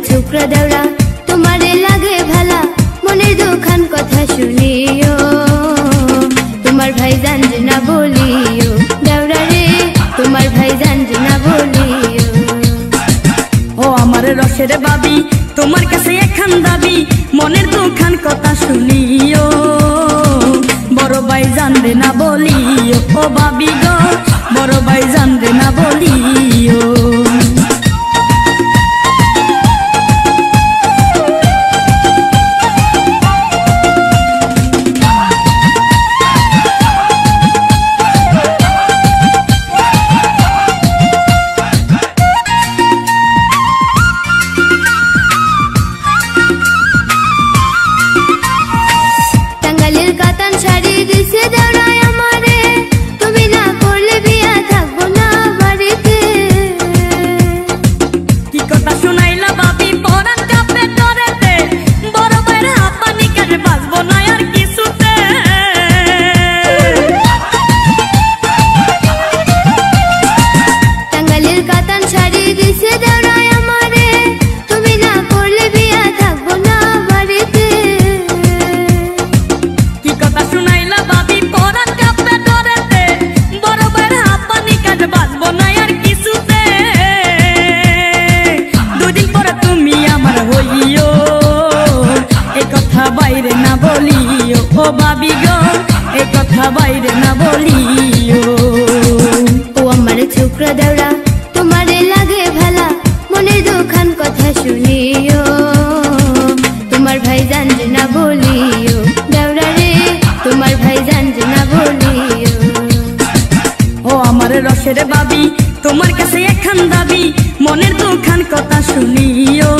छोकरा दौड़ा तुम्हारे लागे भला मने दुखान कथा शुनियो तुम्हार भाई जान ना बोलियो दौड़ा रे तुम्हार भाई जान ना बोलियो ओ हमारे रसेर बाबी तुम्हार काছে এখান দাবি মনের দুখান কথা শুনিও বড় ভাই জানবে না বলিও ও বাবি গো বড় ভাই জানবে না বলিও বাইরে না বলিও ও বাবি গো এই কথা বাইরে না বলিও ও আমার ছোকরা দৌড়া তোমারে লাগে ভালা মনের দুখান কথা শুনিও তোমার ভাই জান না বলিও দৌড়া রে তোমার ভাই জান না বলিও ও আমার রসের বাবি তোমার কাছে এখান দাবি মনের দুখান কথা শুনিও